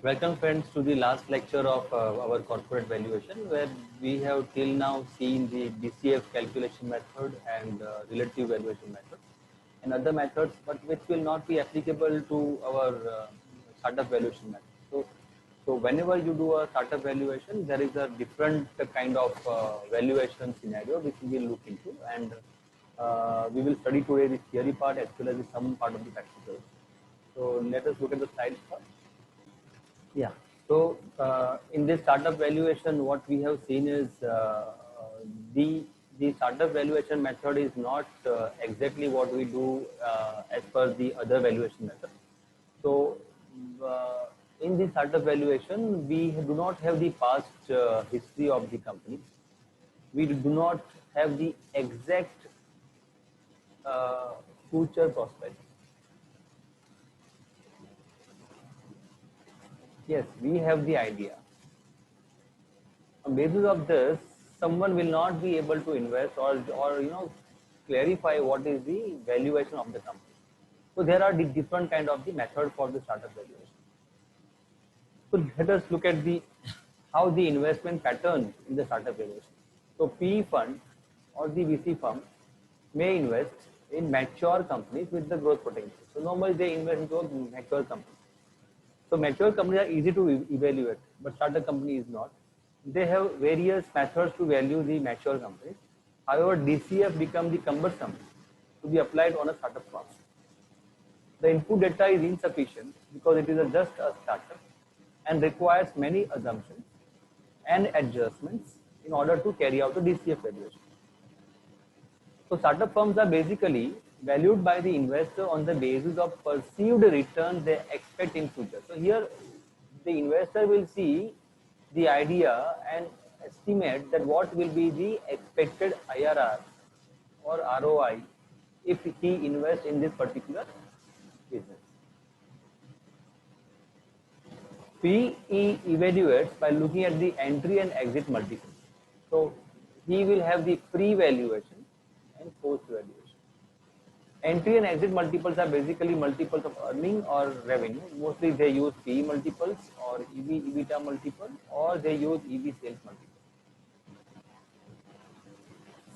Welcome friends to the last lecture of our corporate valuation, where we have till now seen the DCF calculation method and relative valuation method and other methods, but which will not be applicable to our startup valuation method. So whenever you do a startup valuation, there is a different kind of valuation scenario which we will look into, and we will study today the theory part as well as the some part of the practical. So let us look at the slides first. Yeah. So in this startup valuation, what we have seen is the the startup valuation method is not exactly what we do as per the other valuation method. So uh, in the startup valuation, we do not have the past history of the company. We do not have the exact uh, future prospects. Yes, we have the idea. On basis of this, someone will not be able to invest or clarify what is the valuation of the company. So there are the different kind of the method for the startup valuation. So let us look at the how the investment pattern in the startup valuation. So PE fund or the VC firm may invest in mature companies with the growth potential. So normally they invest into mature companies. So mature companies are easy to evaluate, but startup company is not. They have various methods to value the mature companies. However, DCF become the cumbersome to be applied on a startup firm. The input data is insufficient because it is just a startup and requires many assumptions and adjustments in order to carry out the DCF valuation. So startup firms are basically valued by the investor on the basis of perceived return they expect in future. So here the investor will see the idea and estimate that what will be the expected IRR or ROI if he invests in this particular business. PE evaluates by looking at the entry and exit multiples. So he will have the pre-valuation and post-valuation. Entry and exit multiples are basically multiples of earning or revenue. Mostly they use PE multiples or EV EBITDA multiple, or they use EV sales multiple.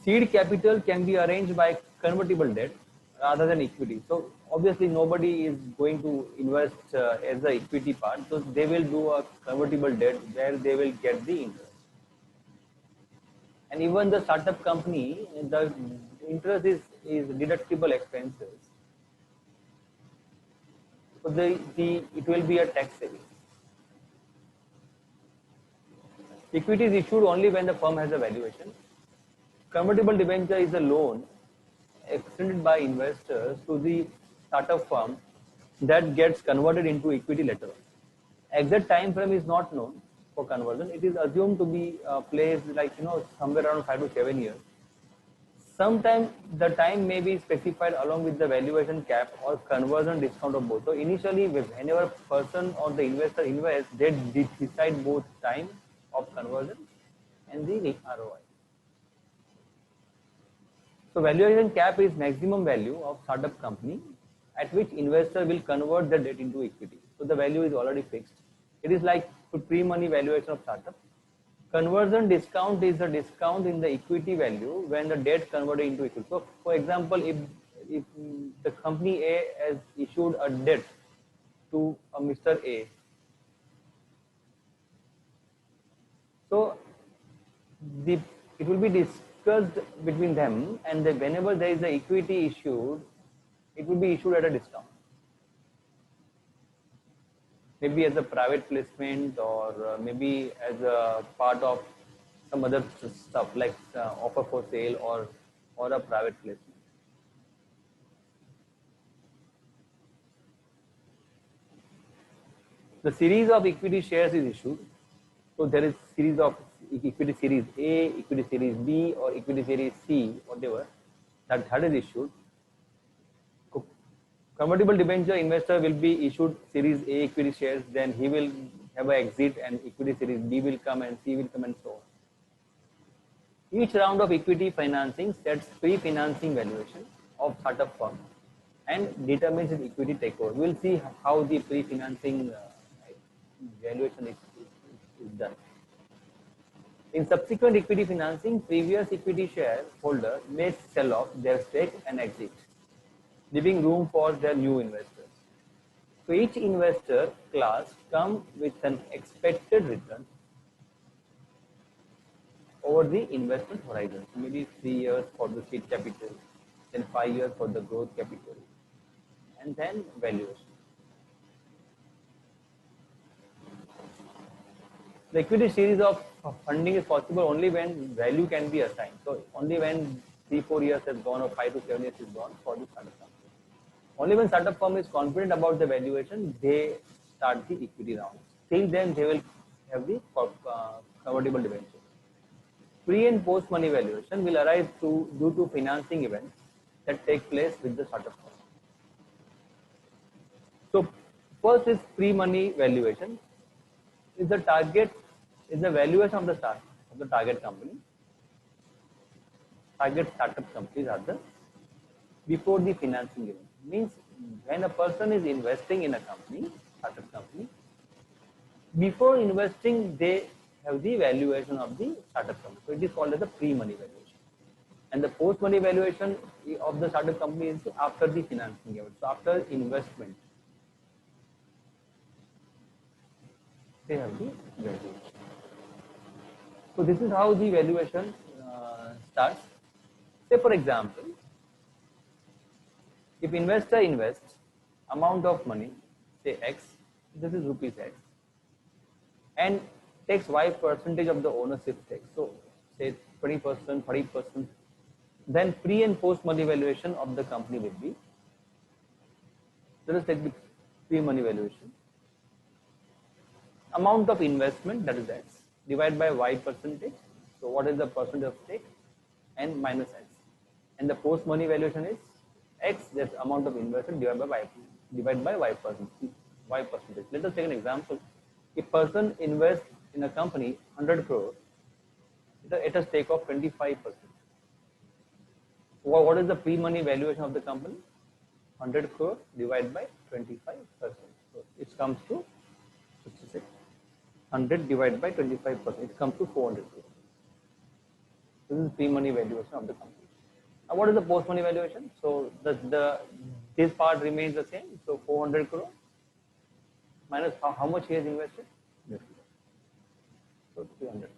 Seed capital can be arranged by convertible debt rather than equity. So obviously nobody is going to invest as the equity part. So they will do a convertible debt where they will get the interest. And even the startup company, the interest is deductible expenses. So it will be a tax saving. Equity is issued only when the firm has a valuation. Convertible debenture is a loan extended by investors to the startup firm that gets converted into equity later on. Exact time frame is not known for conversion. It is assumed to be placed like somewhere around 5 to 7 years. Sometimes the time may be specified along with the valuation cap or conversion discount of both. So initially, whenever person or the investor invests, they decide both time of conversion and the ROI. So valuation cap is maximum value of startup company at which investor will convert the debt into equity. So the value is already fixed. It is like pre-money valuation of startup. Conversion discount is a discount in the equity value when the debt converted into equity. So for example, if the company A has issued a debt to Mr. A, so the it will be discussed between them, and whenever there is the equity issued, it will be issued at a discount, maybe as a private placement or maybe as a part of some other stuff like offer for sale or a private placement. The series of equity shares is issued. So there is series of equity series A, equity series B, or equity series C, whatever. That is issued. Convertible debenture investor will be issued series A equity shares, then he will have an exit and equity series B will come and C will come and so on. Each round of equity financing sets pre-financing valuation of startup firm and determines its equity takeover. We will see how the pre-financing valuation is done. In subsequent equity financing, previous equity shareholder may sell off their stake and exit, leaving room for their new investors. So each investor class comes with an expected return over the investment horizon, maybe 3 years for the seed capital, then 5 years for the growth capital, and then valuation. The equity series of funding is possible only when value can be assigned. So only when 3-4 years has gone or 5 to 7 years is gone for the startup company. Only when startup firm is confident about the valuation, they start the equity round. Till then, they will have the convertible debenture. Pre and post money valuation will arise due to financing events that take place with the startup firm. So first is pre-money valuation. Is the valuation of the target company. Target startup companies are the before the financing event. Means when a person is investing in a company, startup company, before investing they have the valuation of the startup company. So it is called as the pre-money valuation. And the post-money valuation of the startup company is after the financing event. So after investment, they have the valuation. So this is how the valuation starts. Say for example, if investor invests amount of money, say X, this is rupees X, and takes Y% of the ownership stake, so say 20%, 30%, then pre and post money valuation of the company will be, let us take the pre money valuation, amount of investment, that is X, divided by Y%, so what is the percentage of stake, and minus X, and the post money valuation is X, that's amount of investment divided by Y percentage. Let us take an example. If person invests in a company 100 crore at a stake of 25%. What is the pre-money valuation of the company? 100 crore divided by 25%. So it comes to 66. 100 divided by 25%. It comes to 400 crore. This is pre-money valuation of the company. Now what is the post-money valuation? So this part remains the same. So 400 crore minus how much he has invested? So 300 crore.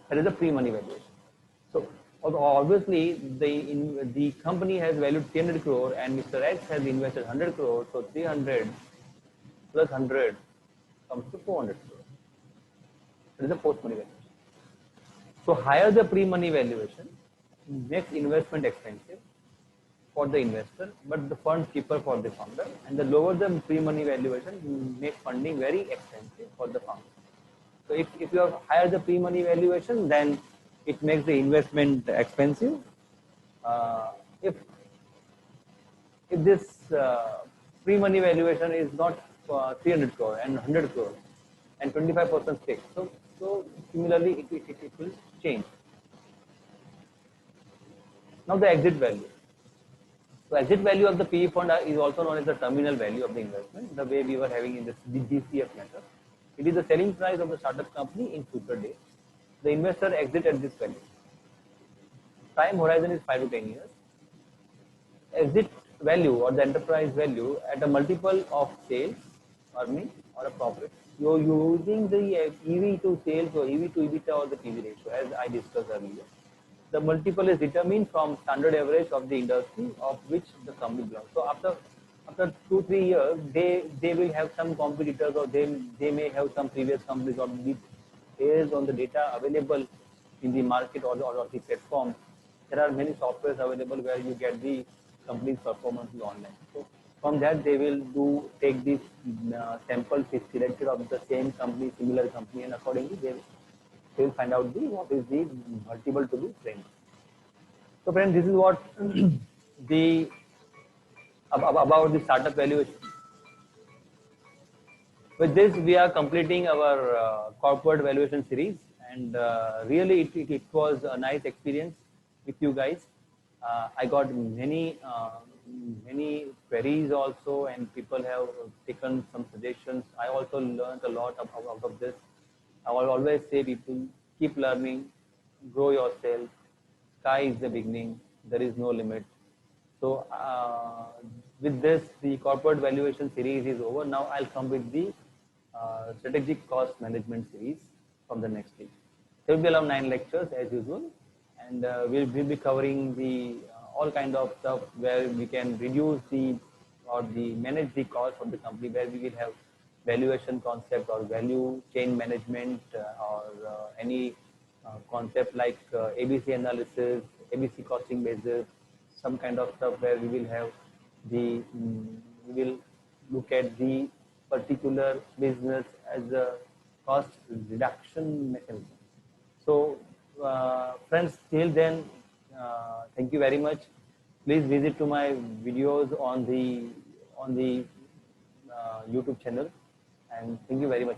That is the pre-money valuation. So obviously the company has valued 300 crore and Mr. X has invested 100 crore. So 300 plus 100 comes to 400 crore. That is the post-money valuation. So higher the pre-money valuation makes investment expensive for the investor, but the fund cheaper for the founder, and the lower the pre-money valuation makes funding very expensive for the founder. So if you have higher the pre-money valuation, then it makes the investment expensive. If this pre-money valuation is not 300 crore and 100 crore and 25% stake, so similarly it will change. Now the exit value. So exit value of the PE fund is also known as the terminal value of the investment, the way we were having in the DCF method. It is the selling price of the startup company in future days. The investor exit at this value. Time horizon is 5 to 10 years. Exit value or the enterprise value at a multiple of sales, earning or a profit. You're using the EV to sales or EV to EBITDA or the PV ratio as I discussed earlier. The multiple is determined from standard average of the industry of which the company belongs. So after 2-3 years, they will have some competitors or they may have some previous companies or based on the data available in the market or the platform. There are many softwares available where you get the company's performance online. So from that they will take this sample selected of the same company, similar company, and accordingly they will find out what is the multiple to be framed. So friends, this is what about the startup valuation. With this, we are completing our corporate valuation series, and really it was a nice experience with you guys. I got many many queries also, and people have taken some suggestions. I also learned a lot out of this. I will always say people keep learning, grow yourself. Sky is the beginning. There is no limit. So with this, the corporate valuation series is over. Now I'll come with the strategic cost management series from the next week. There will be around 9 lectures as usual, and we'll be covering the all kind of stuff where we can reduce the or the manage the cost of the company, where we will have valuation concept or value chain management or any concept like ABC analysis, ABC costing basis, some kind of stuff where we will have the we will look at the particular business as a cost reduction mechanism. So, friends, till then, thank you very much. Please visit to my videos on the YouTube channel, and thank you very much.